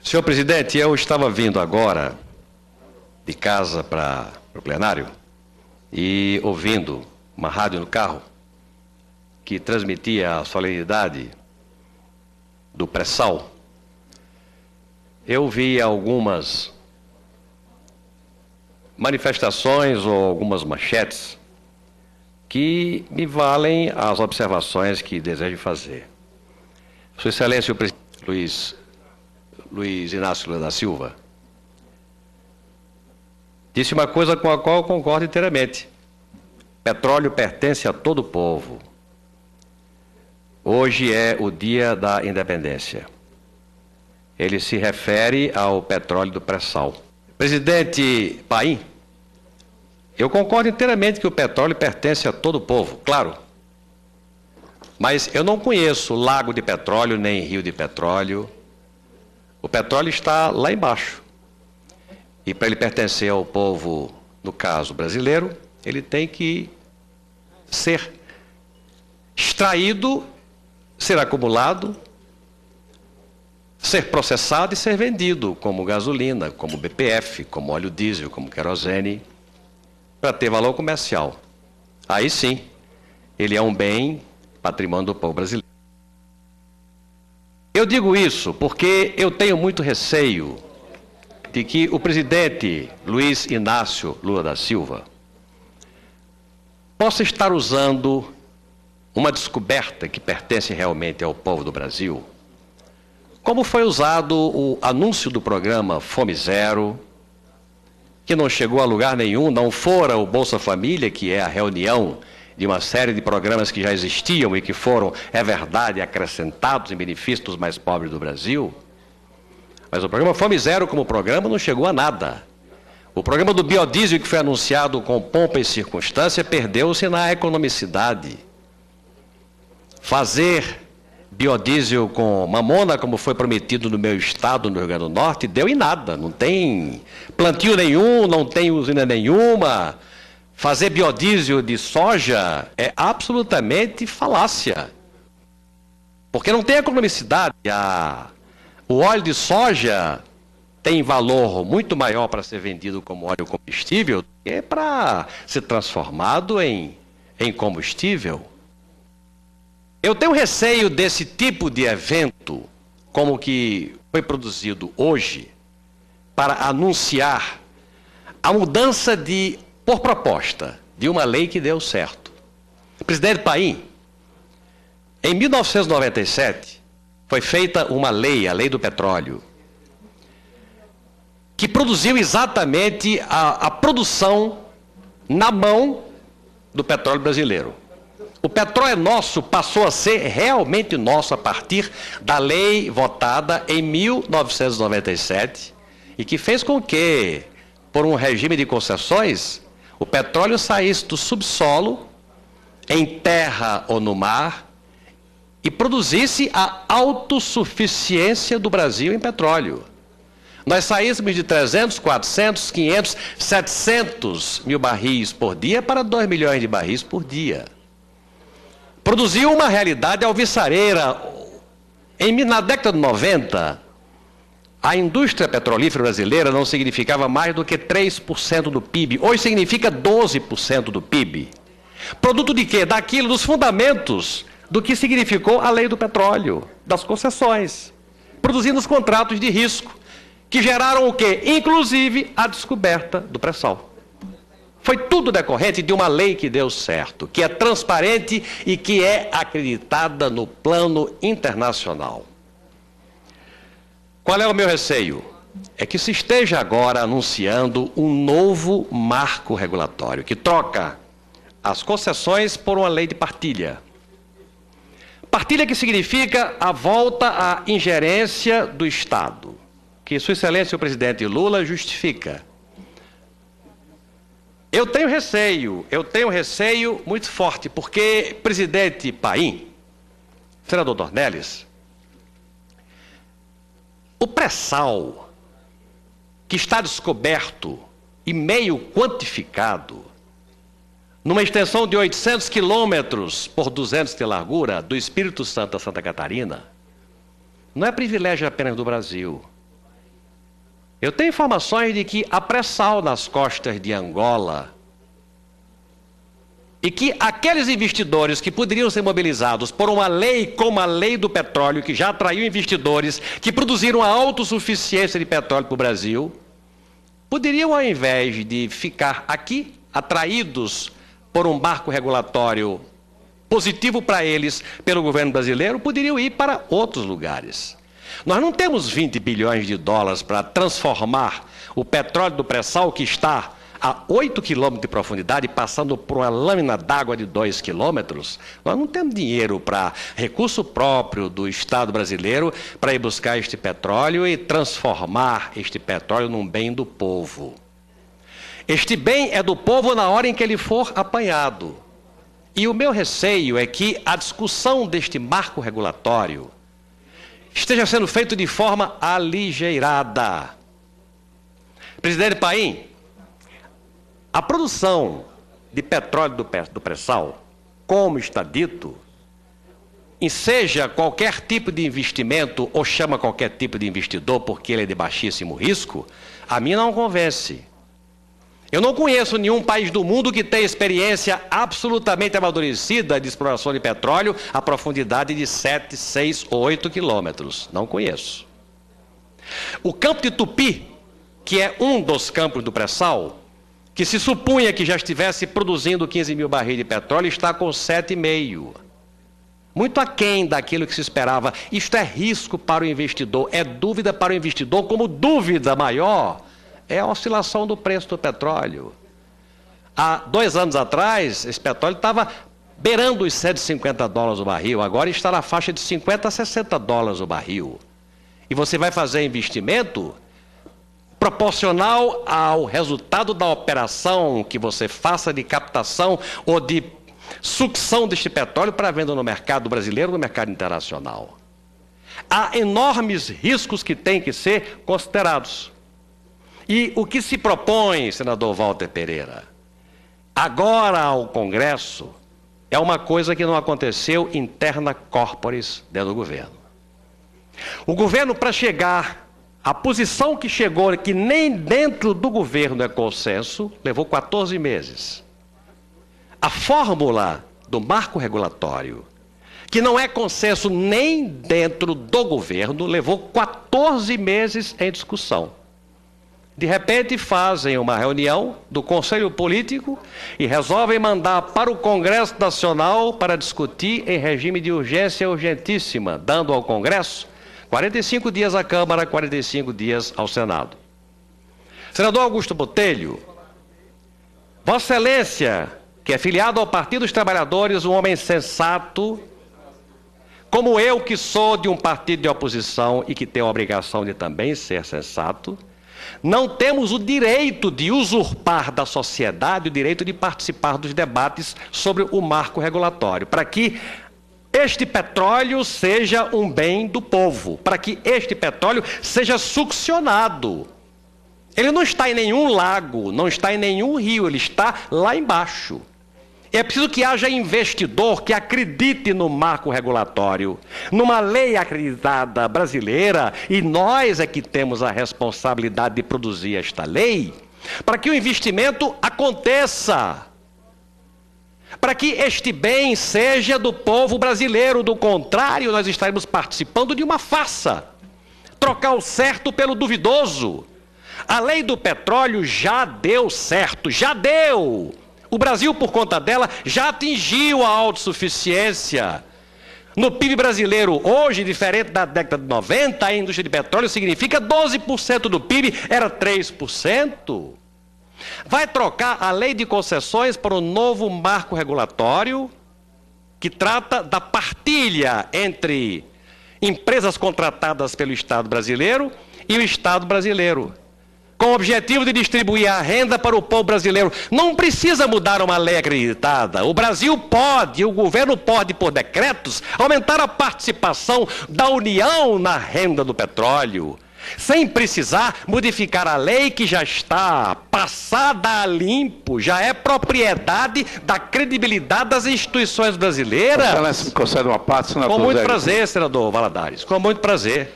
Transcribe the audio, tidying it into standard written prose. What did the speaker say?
Senhor presidente, eu estava vindo agora de casa para o plenário e ouvindo uma rádio no carro que transmitia a solenidade do pré-sal. Eu vi algumas manifestações ou algumas manchetes que me valem as observações que desejo fazer. Sua Excelência, o presidente Luiz Inácio Lula da Silva disse uma coisa com a qual eu concordo inteiramente. Petróleo pertence a todo o povo. Hoje é o dia da independência. Ele se refere ao petróleo do pré-sal. Presidente Paim, eu concordo inteiramente que o petróleo pertence a todo o povo, claro. Mas eu não conheço lago de petróleo, nem rio de petróleo. O petróleo está lá embaixo. E para ele pertencer ao povo, no caso brasileiro, ele tem que ser extraído, ser acumulado, ser processado e ser vendido como gasolina, como BPF, como óleo diesel, como querosene, para ter valor comercial. Aí sim, ele é um bem patrimônio do povo brasileiro. Eu digo isso porque eu tenho muito receio de que o presidente Luiz Inácio Lula da Silva possa estar usando uma descoberta que pertence realmente ao povo do Brasil, como foi usado o anúncio do programa Fome Zero, que não chegou a lugar nenhum, não fora o Bolsa Família, que é a reunião de uma série de programas que já existiam e que foram, é verdade, acrescentados em benefício dos mais pobres do Brasil. Mas o programa Fome Zero como programa não chegou a nada. O programa do biodiesel, que foi anunciado com pompa e circunstância, perdeu-se na economicidade. Fazer biodiesel com mamona, como foi prometido no meu estado, no Rio Grande do Norte, deu em nada. Não tem plantio nenhum, não tem usina nenhuma. Fazer biodiesel de soja é absolutamente falácia. Porque não tem economicidade. O óleo de soja tem valor muito maior para ser vendido como óleo combustível do que para ser transformado em combustível. Eu tenho receio desse tipo de evento, como o que foi produzido hoje, para anunciar a mudança por proposta, de uma lei que deu certo. Presidente Paim, em 1997, foi feita uma lei, a Lei do Petróleo, que produziu exatamente a produção na mão do petróleo brasileiro. O petróleo nosso passou a ser realmente nosso a partir da lei votada em 1997 e que fez com que, por um regime de concessões, o petróleo saísse do subsolo, em terra ou no mar, e produzisse a autossuficiência do Brasil em petróleo. Nós saíssemos de 300, 400, 500, 700 mil barris por dia para 2 milhões de barris por dia. Produziu uma realidade alvissareira. Na década de 90, a indústria petrolífera brasileira não significava mais do que 3% do PIB. Hoje significa 12% do PIB. Produto de quê? Daquilo, dos fundamentos do que significou a lei do petróleo, das concessões, produzindo os contratos de risco, que geraram o quê? Inclusive a descoberta do pré-sal. Foi tudo decorrente de uma lei que deu certo, que é transparente e que é acreditada no plano internacional. Qual é o meu receio? É que se esteja agora anunciando um novo marco regulatório, que troca as concessões por uma lei de partilha. Partilha que significa a volta à ingerência do Estado, que Sua Excelência o presidente Lula justifica. Eu tenho receio muito forte, porque presidente Paim, senador Dornelles, o pré-sal que está descoberto e meio quantificado, numa extensão de 800 quilômetros por 200 de largura, do Espírito Santo a Santa Catarina, não é privilégio apenas do Brasil. Eu tenho informações de que há pré-sal nas costas de Angola e que aqueles investidores que poderiam ser mobilizados por uma lei como a lei do petróleo, que já atraiu investidores que produziram a autossuficiência de petróleo para o Brasil, poderiam, ao invés de ficar aqui, atraídos por um marco regulatório positivo para eles pelo governo brasileiro, poderiam ir para outros lugares. Nós não temos 20 bilhões de dólares para transformar o petróleo do pré-sal, que está a 8 quilômetros de profundidade, passando por uma lâmina d'água de 2 quilômetros. Nós não temos dinheiro para recurso próprio do Estado brasileiro para ir buscar este petróleo e transformar este petróleo num bem do povo. Este bem é do povo na hora em que ele for apanhado. E o meu receio é que a discussão deste marco regulatório esteja sendo feita de forma aligeirada. Presidente Paim, a produção de petróleo do pré-sal, como está dito, enseja qualquer tipo de investimento ou chama qualquer tipo de investidor porque ele é de baixíssimo risco, a mim não convence. Eu não conheço nenhum país do mundo que tenha experiência absolutamente amadurecida de exploração de petróleo a profundidade de 7, 6 ou 8 quilômetros. Não conheço. O campo de Tupi, que é um dos campos do pré-sal, que se supunha que já estivesse produzindo 15 mil barris de petróleo, está com 7,5. Muito aquém daquilo que se esperava. Isto é risco para o investidor, é dúvida para o investidor, como dúvida maior é a oscilação do preço do petróleo. Há 2 anos atrás, esse petróleo estava beirando os 150 dólares o barril, agora está na faixa de 50 a 60 dólares o barril. E você vai fazer investimento proporcional ao resultado da operação que você faça de captação ou de sucção deste petróleo para venda no mercado brasileiro, no mercado internacional. Há enormes riscos que têm que ser considerados. E o que se propõe, senador Walter Pereira, agora ao Congresso, é uma coisa que não aconteceu interna corporis dentro do governo. O governo, para chegar à posição que chegou, que nem dentro do governo é consenso, levou 14 meses. A fórmula do marco regulatório, que não é consenso nem dentro do governo, levou 14 meses em discussão. De repente fazem uma reunião do Conselho Político e resolvem mandar para o Congresso Nacional para discutir em regime de urgência urgentíssima, dando ao Congresso 45 dias à Câmara, 45 dias ao Senado. Senador Augusto Botelho, Vossa Excelência, que é filiado ao Partido dos Trabalhadores, um homem sensato, como eu que sou de um partido de oposição e que tenho a obrigação de também ser sensato, não temos o direito de usurpar da sociedade o direito de participar dos debates sobre o marco regulatório, para que este petróleo seja um bem do povo, para que este petróleo seja succionado. Ele não está em nenhum lago, não está em nenhum rio, ele está lá embaixo. É preciso que haja investidor que acredite no marco regulatório, numa lei acreditada brasileira, e nós é que temos a responsabilidade de produzir esta lei, para que o investimento aconteça, para que este bem seja do povo brasileiro. Do contrário, nós estaremos participando de uma farsa, trocar o certo pelo duvidoso. A lei do petróleo já deu certo, já deu. O Brasil, por conta dela, já atingiu a autossuficiência. No PIB brasileiro, hoje, diferente da década de 90, a indústria de petróleo significa 12% do PIB, era 3%. Vai trocar a lei de concessões para um novo marco regulatório que trata da partilha entre empresas contratadas pelo Estado brasileiro e o Estado brasileiro, com o objetivo de distribuir a renda para o povo brasileiro. Não precisa mudar uma lei acreditada. O Brasil pode, o governo pode, por decretos, aumentar a participação da União na renda do petróleo, sem precisar modificar a lei que já está passada a limpo, já é propriedade da credibilidade das instituições brasileiras. Excelência, me concede uma parte, senador. Com muito prazer, senador Valadares, com muito prazer.